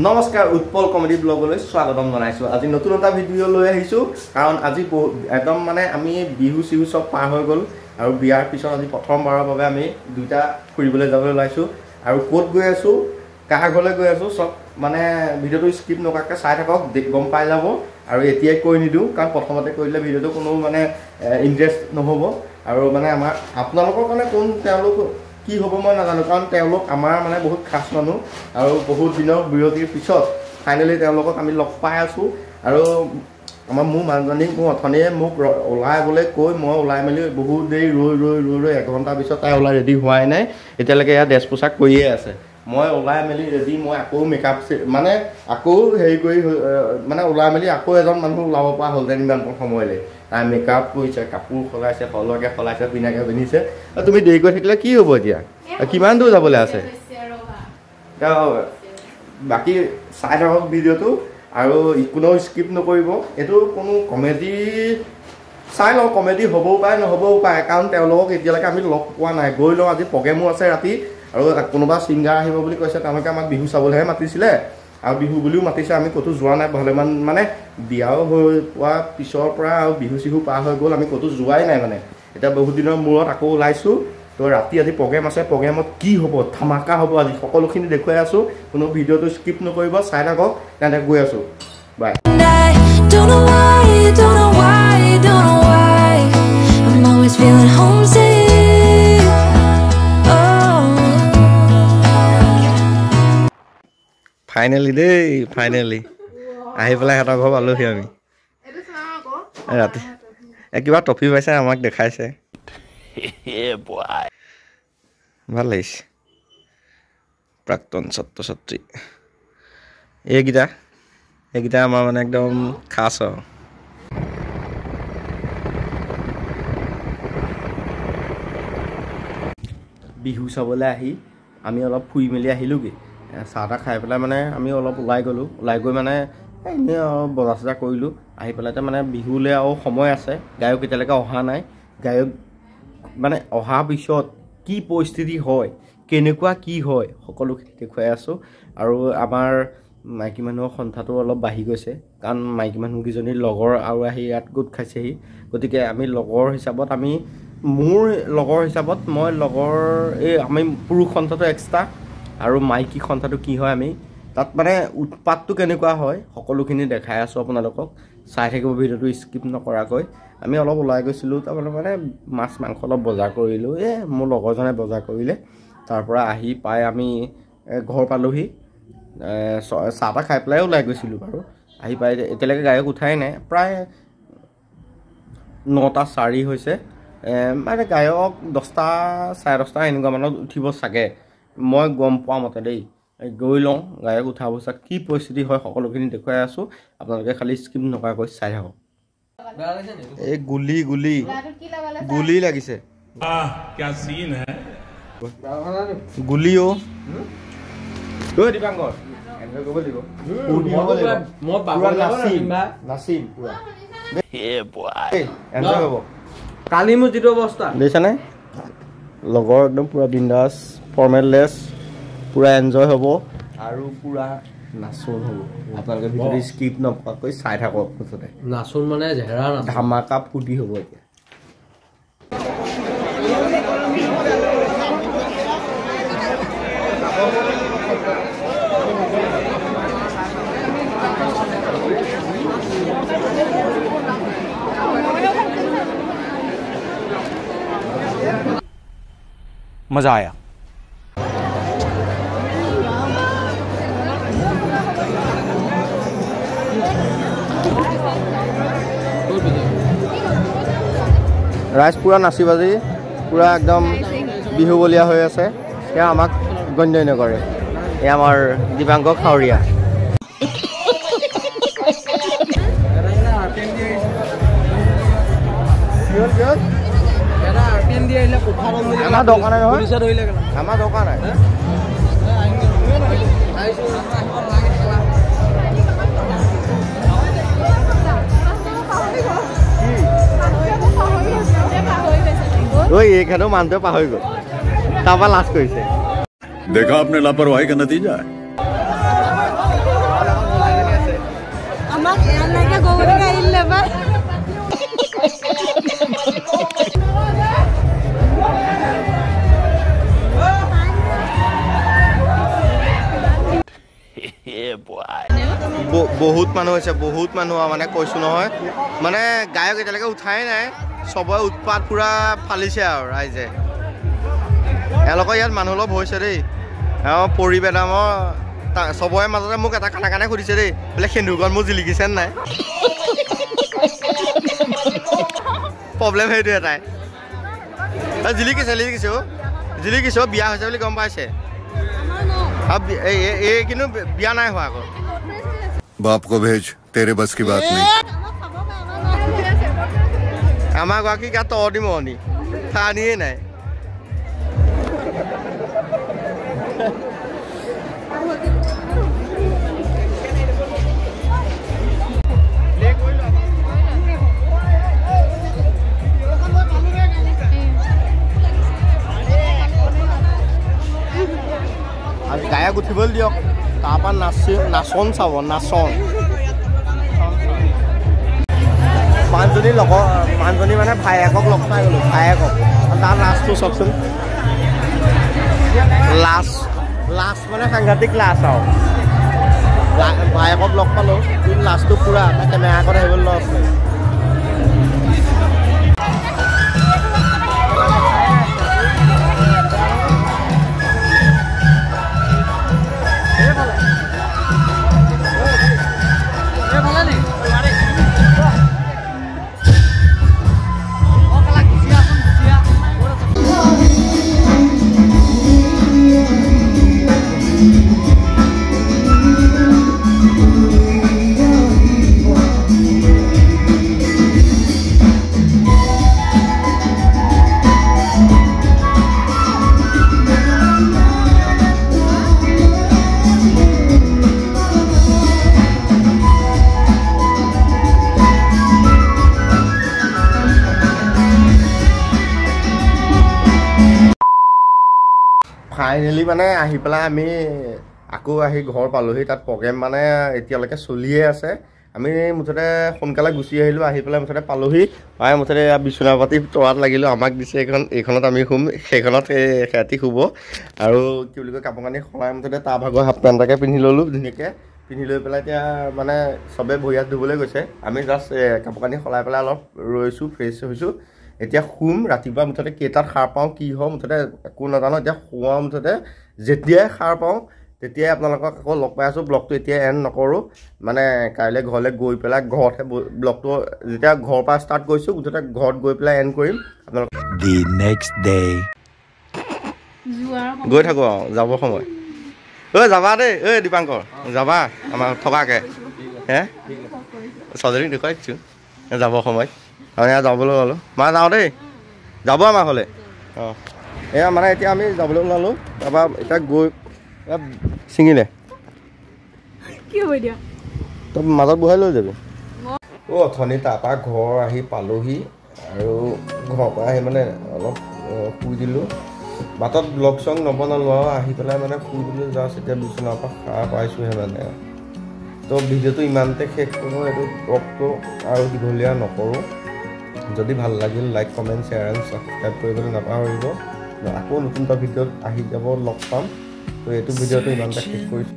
নমস্কাৰ উৎপল কমেডি ব্লগলৈ স্বাগতম জনাইছো। আজি নতুন এটা ভিডিঅ' লৈ আহিছো কাৰণ আজি একদম মানে আমি বিহু চিহু সব পাৰ হৈ গ'ল আৰু বিয়াৰ পিছত আজি প্ৰথমবাৰৰ বাবে আমি দুটা ফুৰিবলৈ যাবলৈ ওলাইছো আৰু ক'ত গৈ আছো কাৰ ঘৰলৈ গৈ আছো সব মানে ভিডিঅ'টো স্কিপ নকৰাকৈ চাই থাকক গম পাই যাব আৰু এতিয়াই কৈ নিদিওঁ কাৰণ প্ৰথমতে কৰিলে ভিডিঅ'টো কোনো মানে ইন্টাৰেষ্ট নহ'ব আৰু মানে আমাৰ আপোনালোকৰ কাৰণে কোন তেওঁলোক কি হ'ব মই নাজানো কাৰণ তেওঁলোক আমাৰ মানে বহুত খাস মানুহ আৰু বহুত দিনৰ বিৰতিৰ পিছত ফাইনেলি তেওঁলোকক আমি লগ পাই আছো আৰু আমাৰ মোৰ মানুহজনীক মোৰ অথনিয়ে মোক ওলাইবলৈ কৈ মই ওলাই মেলি বহুত দেৰি ৰৈ 1 ঘণ্টাৰ পিছত তাই ওলাই ৰেডি হোৱাই নাই এতিয়ালৈকে ইয়াত ড্ৰেছ পোছাক কৰিয়ে আছে মই ওলাই মেলি ৰেডি মই আকৌ মেকআপ মানে আকৌ হেৰি কৰি মানে ওলাই মেলি আকৌ এজন মানুহ ওলাব পৰা হ'ল যেন ইমান সময়লৈ তাই মেকআপ কৰিছে কাপোৰ সলাইছে হলকে সলাইছে পিনাকে পিন্ধিছে তুমি দেৰি কৰি থাকিলে কি হ'ব এতিয়া কিমান দূৰ যাবলৈ আছে বাকী চাই থাকক ভিডিঅ'টো আৰু কোনো স্কিপ নকৰিব এইটো কোনো কমেডি চাই লওঁ কমেডি হ'বও পাৰে নহ'বও পাৰে কাৰণ তেওঁলোকক এতিয়ালৈকে আমি লগ পোৱা নাই গৈ লওঁ আজি প্ৰগ্ৰেমো আছে ৰাতি আৰু কোনোবা ছিংগাৰ আহিব বুলি কৈছে তেওঁলোকে আমাক বিহু চাবলৈহে মাতিছিলে আৰু বিহু বুলিও মাতিছে আমি ক'তো যোৱা নাই ভালেমান মানে বিয়াও হৈ পোৱা পিছৰ পৰা আৰু বিহু চিহু পাৰ হৈ গ'ল আমি ক'তো যোৱাই নাই মানে এতিয়া বহুত দিনৰ মূৰত আকৌ ওলাইছোঁ তো ৰাতি আজি প্ৰগ্ৰেম আছে প্ৰগ্ৰেমত কি হ'ব ধামাকা হ'ব আজি সকলোখিনি দেখুৱাই আছোঁ কোনো ভিডিঅ'টো স্কিপ নকৰিব চাই থাকক তেন্তে গৈ আছোঁ বাই ফাইনেলি দেই ফাইনেলি আহি পেলাই সিহঁতৰ ঘৰ পালোহি আমি ৰাতি কিবা টপি পাইছে আমাক দেখাইছে ভাল লাগিছে প্ৰাক্তন ছাত্ৰ ছাত্ৰী এইকেইটা আমাৰ মানে একদম খাস আৰু বিহু চাবলৈ আহি আমি অলপ ফুৰি মেলি আহিলোঁগৈ চাহ তাহ খাই পেলাই মানে আমি অলপ ওলাই গৈ মানে এনেই অলপ বজাৰ চজাৰ কৰিলোঁ আহি পেলাইতে মানে বিহুলৈ আৰু সময় আছে গায়ক এতিয়ালৈকে অহা নাই গায়ক মানে অহাৰ পিছত কি পৰিস্থিতি হয় কেনেকুৱা কি হয় সকলোখিনি দেখুৱাই আছোঁ আৰু আমাৰ মাইকী মানুহৰ সংখ্যাটো অলপ বাঢ়ি গৈছে কাৰণ মাইকী মানুহকেইজনীৰ লগৰ আৰু আহি ইয়াত গোট খাইছেহি গতিকে আমি লগৰ হিচাপত মোৰ লগৰ হিচাপত মই লগৰ আমি পুৰুষ সংখ্যাটো এক্সট্ৰা আৰু মাইকী সংখ্যাটো কি হয় আমি তাত মানে উৎপাতটো কেনেকুৱা হয় সকলোখিনি দেখাই আছোঁ আপোনালোকক চাই থাকিব ভিডিঅ'টো স্কিপ নকৰাকৈ আমি অলপ ওলাই গৈছিলোঁ তাৰমানে মানে মাছ মাংস অলপ বজাৰ কৰিলোঁ মোৰ লগৰজনে বজাৰ কৰিলে তাৰপৰা আহি পাই আমি ঘৰ পালোহি চাহ তাহ খাই পেলাই ওলাই গৈছিলোঁ বাৰু আহি পাই এতিয়ালৈকে গায়ক উঠাই নাই প্ৰায় 9:04 হৈছে মানে গায়ক 10টা 10:30 এনেকুৱা মানত উঠিব চাগে মই গম পোৱা মতে দেই গৈ লওঁ গায়ক উঠাৰ পিছত কি পৰিস্থিতি হয় সকলোখিনি দেখুৱাই আছোঁ আপোনালোকে খালি স্কিপ নকৰাকৈ চাই থাকক এই গুলি লাগিছে গুলি দীপাংকৰ কালি মোৰ যিটো অৱস্থা দেখিছানে লগৰ একদম পুৰা বিন্দাছ ফৰ্মেললেছ পুৰা এনজয় হ'ব আৰু পুৰা নাচোন হ'ব আপোনালোকে ভিডিঅ'টো স্কিপ নকৰাকৈ চাই থাকক মুঠতে নাচোন মানে ধামাকা ফূৰ্তি হ'ব এতিয়া मजा आया ৰাইজ পুৰা নাচি বাজি পুৰা একদম বিহু বলীয়া হৈ আছে সেয়া আমাক গণ্যই নকৰে এয়া আমাৰ দীপাংকৰ খাৱৰীয়া আমাৰ দৰকাৰ নাই নহয় আমাৰ দৰকাৰ নাই এইখানেও মানুহটোৱে পাহৰি গ'ল তাৰপৰা লাজ কৰিছে देखा आपने लापरवाही का नतीजा है বহুত মানুহ হৈছে বহুত মানুহ মানে কৈছোঁ নহয় মানে গায়ক এতিয়ালৈকে উঠাই নাই চবৰে উৎপাত পূৰা ফালিছে আৰু ৰাইজে এওঁলোকৰ ইয়াত মানুহ অলপ হৈছে দেই পৰিবেদামৰ চবৰে মাজতে মোক এটা কাণে কাণে সুধিছে দেই বোলে সেন্দুৰকণ মোৰ জিলিকিছে নাই প্ৰব্লেম সেইটো এটাই জিলিকিছে জিলিকিছে বিয়া হৈছে বুলি গম পাইছে এই কিন্তু বিয়া নাই হোৱা আকৌ बाप को भेज तेरे बस की बात नहीं আমাৰ গৰাকী গাত তহঁতি মহনি ঠানিয়ে নাই আজি গায়ক উঠিবলৈ দিয়ক তাৰপৰা নাচন চাব নাচন পাঁচজনী মানে ভায়েকক লগ পাই গ'লোঁ ভায়েকক তাৰ লাষ্টটো চাওকচোন লাষ্ট মানে সাংঘাতিক লাষ্ট আৰু ভায়েকক লগ পালোঁ কিন্তু লাষ্টটো পূৰা কেমেৰা আগত আহিবলৈ লগ আছে ফাইনেলি মানে আহি পেলাই আমি আকৌ আহি ঘৰ পালোহি তাত প্ৰগ্ৰেম মানে এতিয়ালৈকে চলিয়ে আছে আমি মুঠতে সোনকালে গুচি আহিলোঁ আহি পেলাই মুঠতে পালোহি পাই মুঠতে বিচনা পাতি তৰাত লাগিলোঁ আমাক দিছে এইখনত আমি শুম সেইখনত ৰাতি শুব আৰু কি বুলি কয় কাপোৰ কানি সলাই মুঠতে তাৰ ভাগৰ হাফ পেণ্ট এটাকে পিন্ধি ল'লোঁ ধুনীয়াকৈ পিন্ধি লৈ পেলাই এতিয়া মানে চবেই ভৰি হাত ধুবলৈ গৈছে আমি জাষ্ট কাপোৰ কানি সলাই পেলাই অলপ ৰৈছোঁ ফ্ৰেছ হৈছোঁ এতিয়া শুম ৰাতিপুৱা মুঠতে কেইটাত সাৰ পাওঁ কি হয় মুঠতে একো নাজানো এতিয়া শুৱা মুঠতে যেতিয়াই সাৰ পাওঁ তেতিয়াই আপোনালোকক আকৌ লগ পাই আছোঁ ব্লগটো এতিয়া এণ্ড নকৰোঁ মানে কাইলৈ ঘৰলৈ গৈ পেলাই ঘৰতহে ব্লগটো যেতিয়া ঘৰৰ পৰা ষ্টাৰ্ট কৰিছোঁ মুঠতে ঘৰত গৈ পেলাই এণ্ড কৰিম আপোনালোক The next day গৈ থাকোঁ আৰু যাব সময় যাবা দেই দীপাংকৰ যাবা আমাৰ থকাকৈ হে ছোৱালীজনীক দেখুৱাই দিছোঁ যাব সময় আমি যাবলৈ ওলালোঁ মা যাওঁ দেই যাব আমাৰ ঘৰলৈ অঁ এয়া মানে এতিয়া আমি যাবলৈ ওলালোঁ তাৰপৰা এতিয়া গৈ ছিঙিলে কি হ'ব এতিয়া তই মাজত বহাই লৈ যাবি অথনি তাৰপৰা ঘৰ আহি পালোহি আৰু ঘৰৰ পৰা আহি মানে অলপ শুই দিলোঁ বাটত ব্লগ চং নবনালোঁ আৰু আহি পেলাই মানে শুই দিলোঁ জাষ্ট এতিয়া বিচনাৰ পৰা সাৰ পাইছোঁহে মানে তো ভিডিঅ'টো ইমানতে শেষ কৰোঁ এইটো ব্লগটো আৰু দীঘলীয়া নকৰোঁ যদি ভাল লাগিল like comment share and subscribe কৰিবলৈ নাপাহৰিব আকৌ নতুন এটা ভিডিঅ'ত আহি যাব লগ পাম তো এইটো ভিডিঅ'টো ইমানতে শেষ কৰিছোঁ